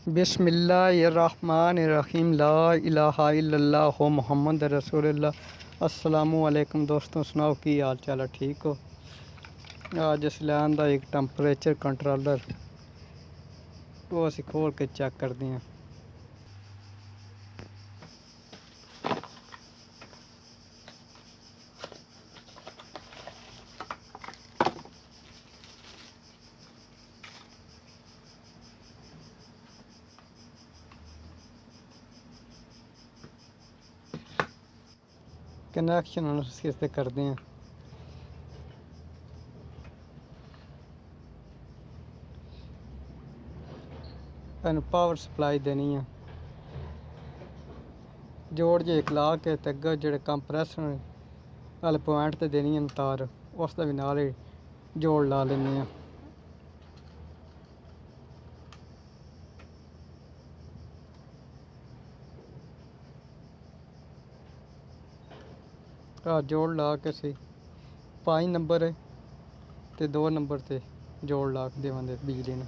बिस्मिल्लाहिर्रहमानिर्रहीम ला इलाहा इल्लल्लाह मुहम्मद रसूलुल्लाह। अस्सलामु अलैकुम दोस्तों, सुनाओ की हाल चाल है, ठीक हो? अज इस लैन का एक टैंपरेचर कंट्रोलर वो असी खोल के चेक करते हैं। कनैक्शन हम इससे करते हैं। पावर सप्लाई देनी है, जोड़ जे एक ला के अगर जो कंप्रैसर वाले पॉइंट ते देनी है तार, उसका भी नाल ही जोड़ ला लेने। जोड़ ला के सी 5 नंबर ते 2 नंबर ते जोड़ ला के देवांगे बिजली ने।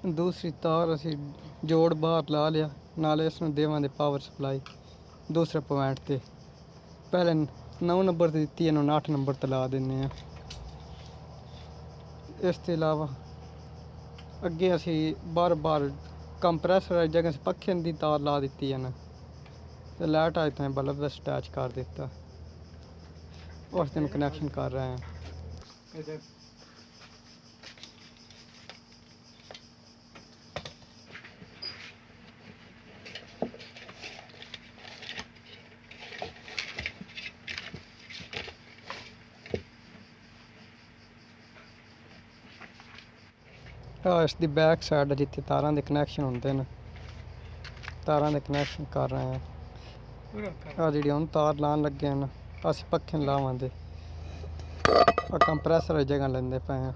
दूसरी तार असी जोड़ बाहर ला लिया, नाले इसमें देवांगे पावर सप्लाई दूसरे पॉइंट ते। पहले 9 नंबर ते दी, 8 नंबर ते ला देने। इसके अलावा अगे असी बार बार कंप्रैसर जगह से पखे की तार ला दी है ना, तो लाइट आज तक बल्ब अटैच कर दिता। उस दिन कनैक्शन कर रहे हैं। इसकी बैक साइड जितने तार के कनैक्शन होंगे हैं, तार के कनैक्शन कर रहे हैं। जी हम तार लान लगे हैं, अस पखे लावे कंप्रैसर जगह लेंदे पे हैं।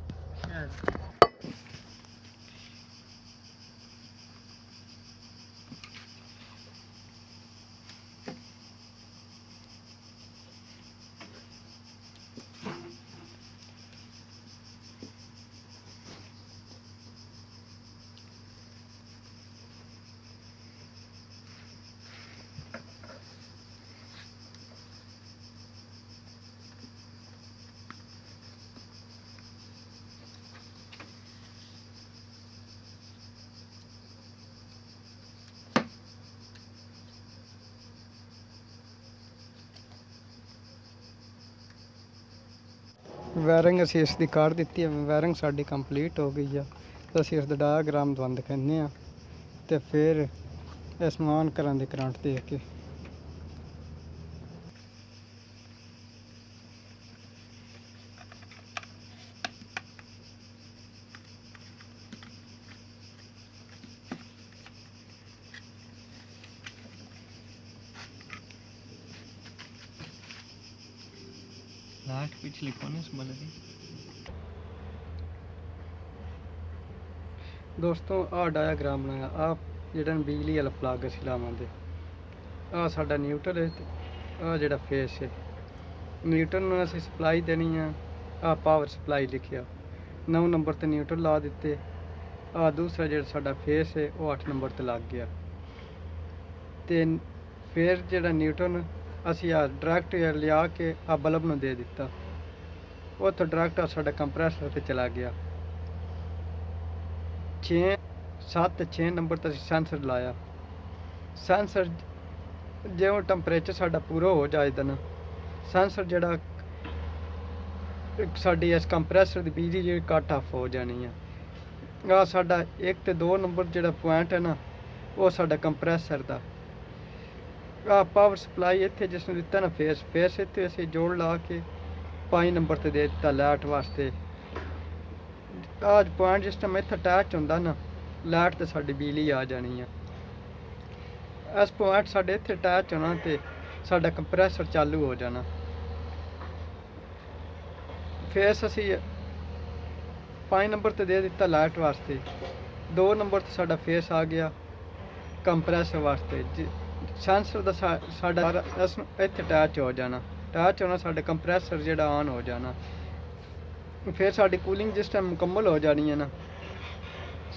वायरिंग असी इसकी कर दी है, वायरिंग साड़ी कंप्लीट हो गई है। तो असी इसका डायग्राम तुहानू दिखाने, तो फिर इस ऑन करन दी करंट दे के लास्ट पिछली कौन है बोल रही दोस्तों। आ डायग्राम बनाया, आ जेड़ा बिजली वाला प्लग असी लावांगे, आ साडा न्यूट्रल है, आ जेड़ा फेस है। न्यूट्रल में असी सप्लाई देनी है, आ पावर सप्लाई लिखिया 9 नंबर ते न्यूट्रल ला दिते, ਆ ਦੂਸਰਾ ਜਿਹੜਾ ਸਾਡਾ ਫੇਸ ਹੈ ਉਹ 8 ਨੰਬਰ ਤੇ ਲੱਗ ਗਿਆ। ਤੇ ਫਿਰ ਜਿਹੜਾ ਨਿਊਟਨ ਅਸੀਂ ਆ ਡਾਇਰੈਕਟ ਲਿਆ ਕੇ ਆ ਬਲਬ ਨੂੰ ਦੇ ਦਿੱਤਾ, ਉੱਥੋਂ ਡਾਇਰੈਕਟ ਸਾਡਾ ਕੰਪਰੈਸਰ ਤੇ ਚਲਾ ਗਿਆ। 6 ਨੰਬਰ ਤੇ ਅਸੀਂ ਸੈਂਸਰ ਲਾਇਆ। ਸੈਂਸਰ ਜਿਉਂ ਟੈਂਪਰੇਚਰ ਸਾਡਾ ਪੂਰਾ ਹੋ ਜਾਏਗਾ ਨਾ, ਸੈਂਸਰ ਜਿਹੜਾ ਸਾਡੀ ਇਸ ਕੰਪਰੈਸਰ ਦੀ ਬਿਜਲੀ ਜਿਹੜੀ ਕੱਟ ਆਫ ਹੋ ਜਾਣੀ ਆ। ਆ ਸਾਡਾ 1 ਤੇ 2 ਨੰਬਰ ਜਿਹੜਾ ਪੁਆਇੰਟ ਹੈ ਨਾ, ਉਹ ਸਾਡਾ ਕੰਪਰੈਸਰ ਦਾ। ਆ ਪਾਵਰ ਸਪਲਾਈ ਇੱਥੇ ਜਿਸ ਨੂੰ ਦਿੱਤਾ ਨਾ ਫੇਸ ਇੱਥੇ ਅਸੀਂ ਜੋੜ ਲਾ ਕੇ 5 ਨੰਬਰ ਤੇ ਦੇ ਦਿੱਤਾ ਲਾਈਟ ਵਾਸਤੇ। ਆਹ ਪੁਆਇੰਟ ਜਿਸ ਟਾਈਮ ਇੱਥੇ ਅਟੈਚ ਹੁੰਦਾ ਨਾ, ਲਾਈਟ ਤੇ ਸਾਡੀ ਬਿਜਲੀ ਆ ਜਾਣੀ ਆ। ਇਸ ਪੁਆਇੰਟ ਸਾਡੇ ਇੱਥੇ ਅਟੈਚ ਹੋਣਾ ਤੇ ਸਾਡਾ ਕੰਪਰੈਸਰ ਚਾਲੂ ਹੋ ਜਾਣਾ। ਫੇਸ ਅਸੀਂ 5 ਨੰਬਰ ਤੇ ਦੇ ਦਿੱਤਾ ਲਾਈਟ ਵਾਸਤੇ, 2 ਨੰਬਰ ਤੇ ਸਾਡਾ ਫੇਸ ਆ ਗਿਆ ਕੰਪਰੈਸਰ ਵਾਸਤੇ। ਸੈਂਸਰ ਦਾ ਸਾਡਾ ਇਸ ਨੂੰ ਇੱਥੇ ਅਟੈਚ ਹੋ ਜਾਣਾ, ਅਟੈਚ ਹੋਣਾ ਸਾਡਾ ਕੰਪਰੈਸਰ ਜਿਹੜਾ ਆਨ ਹੋ ਜਾਣਾ। ਫਿਰ ਸਾਡੀ ਕੂਲਿੰਗ ਜਿਸ ਟਾਈਮ ਮੁਕੰਮਲ ਹੋ ਜਾਣੀ ਹੈ ਨਾ,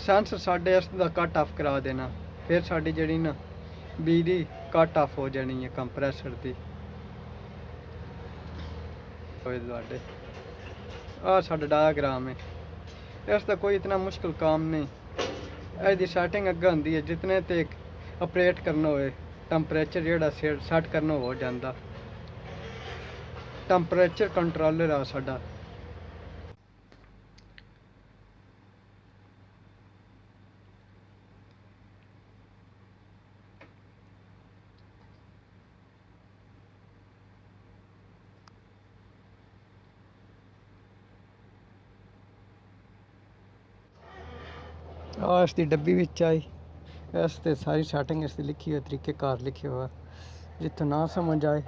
ਸੈਂਸਰ ਸਾਡੇ ਇਸ ਦਾ ਕੱਟ ਆਫ ਕਰਾ ਦੇਣਾ। ਫਿਰ ਸਾਡੀ ਜਿਹੜੀ ਨਾ ਬਿਜਲੀ ਕੱਟ ਆਫ ਹੋ ਜਾਣੀ ਹੈ ਕੰਪਰੈਸਰ ਦੀ। ਤੁਹਾਡੇ ਆ ਸਾਡਾ ਡਾਇਆਗ੍ਰਾਮ ਹੈ। ਇਸ ਦਾ ਕੋਈ ਇਤਨਾ ਮੁਸ਼ਕਿਲ ਕੰਮ ਨਹੀਂ। ਇਹਦੀ ਸੈਟਿੰਗ ਅੱਗੇ ਹੁੰਦੀ ਹੈ, ਜਿਤਨੇ ਤੇ ਆਪਰੇਟ ਕਰਨਾ ਹੋਏ ਟੈਂਪਰੇਚਰ ਜਿਹੜਾ ਸੈੱਟ ਕਰਨਾ ਹੋ ਜਾਂਦਾ। ਟੈਂਪਰੇਚਰ ਕੰਟਰੋਲਰ ਆ ਸਾਡਾ। ਆ ਇਸ ਦੀ ਡੱਬੀ ਵਿੱਚ ਆਈ, ਇਸ ਤੇ ਸਾਰੀ ਸੈਟਿੰਗ ਇਸ ਦੀ ਲਿਖੀ ਹੋਈ, ਤਰੀਕੇਕਾਰ ਲਿਖਿਆ ਹੋਇਆ। ਜਿੱਥੋਂ ਨਾ ਸਮਝ ਆਏ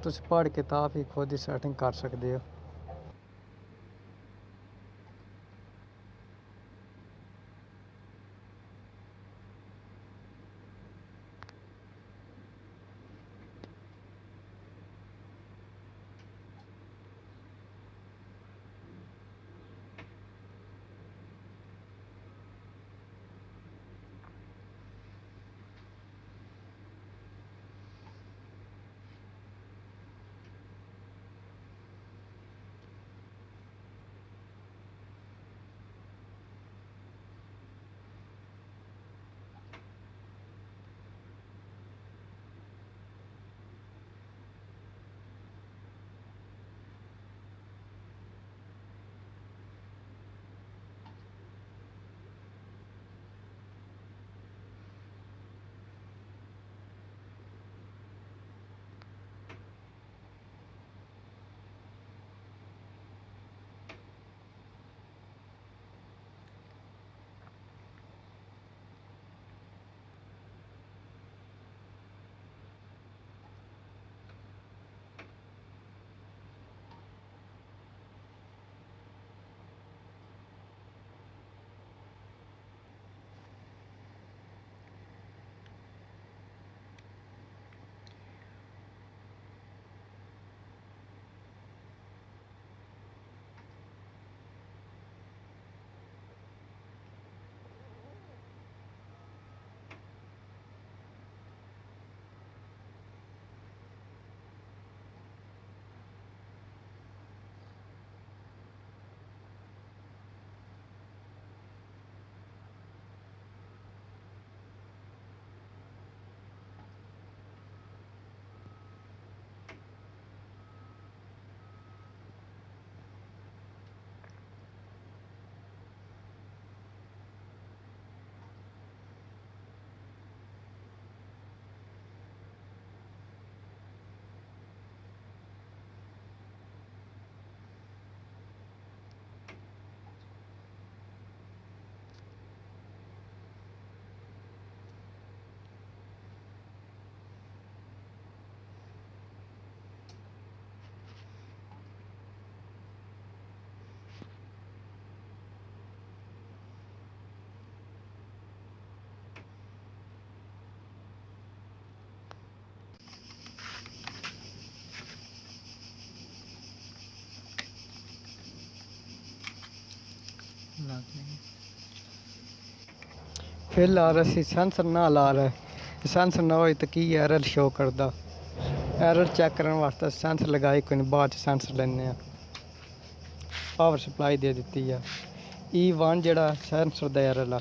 ਤੁਸੀਂ ਪੜ੍ਹ ਕੇ ਤਾਂ ਆਪ ਹੀ ਖੁਦ ਹੀ ਸੈਟਿੰਗ ਕਰ ਸਕਦੇ ਹੋ। लग गई। ਫਿਲਹਾਲ ਅਸੀਂ ਸੈਂਸਰ ਨਾ ਲਾ ਰਹੇ, ਸੈਂਸਰ ਨਾ ਹੋਏ ਤਾਂ ਕੀ ਐਰਰ ਸ਼ੋ ਕਰਦਾ। ਐਰਰ ਚੈੱਕ ਕਰਨ ਵਾਸਤੇ ਸੈਂਸਰ ਲਗਾਏ ਕੋਈ ਨਹੀਂ, ਬਾਅਦ 'ਚ ਸੈਂਸਰ ਲੈਂਦੇ ਆ। ਪਾਵਰ ਸਪਲਾਈ ਦੇ ਦਿੱਤੀ ਆ E1 ਜਿਹੜਾ ਸੈਂਸਰ ਦਾ ਐਰਰ ਆ।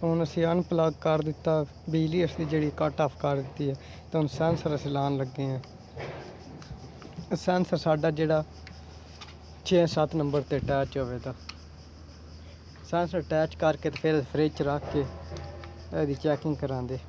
ਹੁਣ ਅਸੀਂ ਅਨਪਲੱਗ ਕਰ ਦਿੱਤਾ, ਬਿਜਲੀ ਅਸੀਂ ਜਿਹੜੀ ਕੱਟ ਆਫ ਕਰ ਦਿੱਤੀ ਹੈ, ਤੇ ਹੁਣ ਸੈਂਸਰ ਅਸੀਂ ਲਾਉਣ ਲੱਗੇ ਹਾਂ। ਸੈਂਸਰ ਸਾਡਾ ਜਿਹੜਾ 6-7 ਨੰਬਰ 'ਤੇ ਅਟੈਚ ਹੋਵੇਗਾ। ਸੈਂਸਰ ਅਟੈਚ ਕਰਕੇ ਤੇ ਫਿਰ ਫਰਿੱਜ 'ਚ ਰੱਖ ਕੇ ਇਹਦੀ ਚੈਕਿੰਗ ਕਰਾਂਦੇ।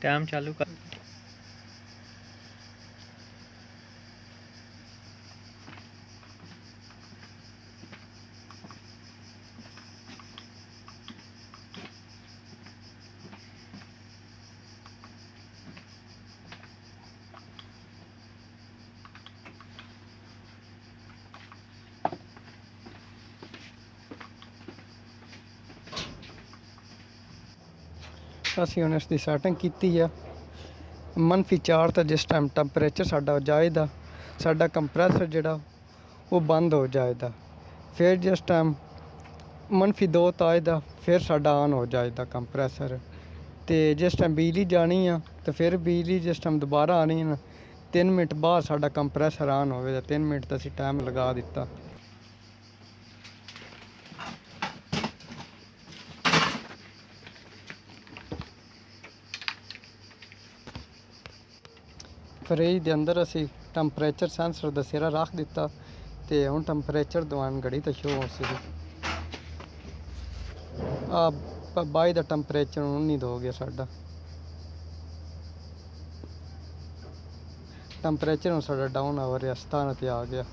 टाइम चालू कर। ਅਸੀਂ ਹੁਣ ਇਸ ਦੀ ਸੈਟਿੰਗ ਕੀਤੀ ਆ -4 ਤਾਂ ਜਿਸ ਟਾਈਮ ਟੈਂਪਰੇਚਰ ਸਾਡਾ ਜਾਏਦਾ, ਸਾਡਾ ਕੰਪਰੈਸਰ ਜਿਹੜਾ ਉਹ ਬੰਦ ਹੋ ਜਾਏਦਾ। ਫਿਰ ਜਿਸ ਟਾਈਮ -2 ਤਾਂ ਆਏਦਾ, ਫਿਰ ਸਾਡਾ ਆਨ ਹੋ ਜਾਏਦਾ ਕੰਪਰੈਸਰ। ਤੇ ਜਿਸ ਟਾਈਮ ਬਿਜਲੀ ਜਾਣੀ ਆ ਤੇ ਫਿਰ ਬਿਜਲੀ ਜਿਸ ਟਾਈਮ ਦੁਬਾਰਾ ਆਣੀ ਨਾ, 3 ਮਿੰਟ ਬਾਅਦ ਸਾਡਾ ਕੰਪਰੈਸਰ ਆਨ ਹੋਵੇਗਾ। 3 ਮਿੰਟ ਤਾਂ ਅਸੀਂ ਟਾਈਮ ਲਗਾ ਦਿੱਤਾ। ਫਰਿੱਜ ਦੇ ਅੰਦਰ ਅਸੀਂ ਟੈਂਪਰੇਚਰ ਸੈਂਸਰ ਦਾ ਸਿਰਾ ਰੱਖ ਦਿੱਤਾ ਤੇ ਹੁਣ ਟੈਂਪਰੇਚਰ ਦਵਾਨ ਘੜੀ ਤਾਂ ਸ਼ੋ ਹੋ ਸੀ। ਆ 22 ਦਾ ਟੈਂਪਰੇਚਰ 19 ਹੋ ਗਿਆ ਸਾਡਾ। ਟੈਂਪਰੇਚਰ ਹੁਣ ਸਾਡਾ ਡਾਊਨ ਹੋ ਰਿਹਾ, 17 ਤੇ ਆ ਗਿਆ।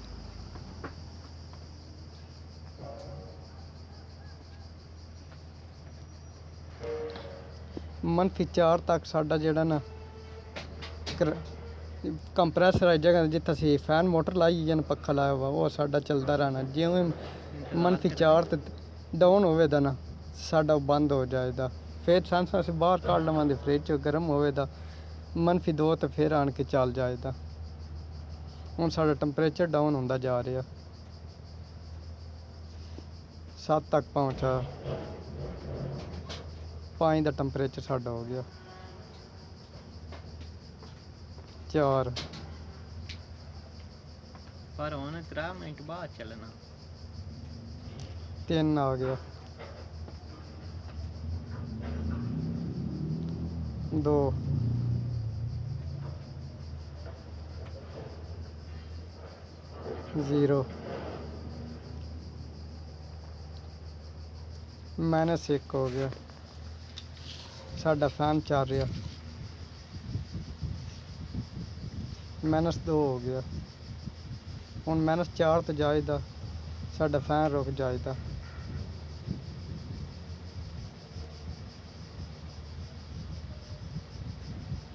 -4 ਤੱਕ ਸਾਡਾ ਜਿਹੜਾ ਨਾ ਕੰਪਰੈਸਰ ਹੈ ਜਗ੍ਹਾ ਜਿੱਥੇ ਅਸੀਂ ਫੈਨ ਮੋਟਰ ਲਾਈ ਜਾਂ ਪੱਖਾ ਲਾਇਆ ਵਾ, ਉਹ ਸਾਡਾ ਚੱਲਦਾ ਰਹਿਣਾ। ਜਿਵੇਂ -4 ਤੇ ਡਾਊਨ ਹੋਵੇਗਾ ਨਾ, ਸਾਡਾ ਬੰਦ ਹੋ ਜਾਏਗਾ। ਫਿਰ ਸੈਂਸਰ ਅਸੀਂ ਬਾਹਰ ਕੱਢ ਲਵਾਂਗੇ, ਫਰਿੱਜ 'ਚ ਗਰਮ ਹੋਵੇਗਾ। -2 ਤੇ ਫਿਰ ਆਣ ਕੇ ਚੱਲ ਜਾਏਗਾ। ਹੁਣ ਸਾਡਾ ਟੈਂਪਰੇਚਰ ਡਾਊਨ ਹੁੰਦਾ ਜਾ ਰਿਹਾ, 7 ਤੱਕ ਪਹੁੰਚਾ। 5 ਦਾ ਟੈਂਪਰੇਚਰ ਸਾਡਾ ਹੋ ਗਿਆ। 4 पर हुन 3 मिनट बाद चलना 3 आ गया 2 0 -1 हो गया साडा फैन चल रहा -2 हो गया हुण -4 तो जायदा साडा फैन रुक जायदा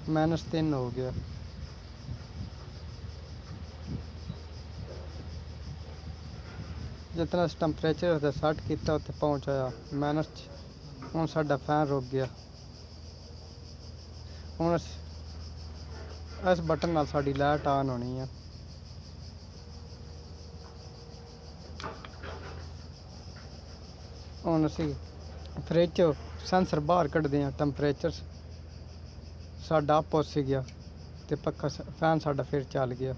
-3 हो गया जितना टैंपरेचर उत्ते सैट किया उत्ते पहुँचाया माइनस हुण साडा फैन रुक गया हुण इस बटन नाल साडी लाइट ऑन होनी है हुण असीं फ्रिज चों सेंसर बाहर कड्ढदे हां टैंपरेचर साडा अप उस गया ते पक्खा फैन साडा फिर चल गया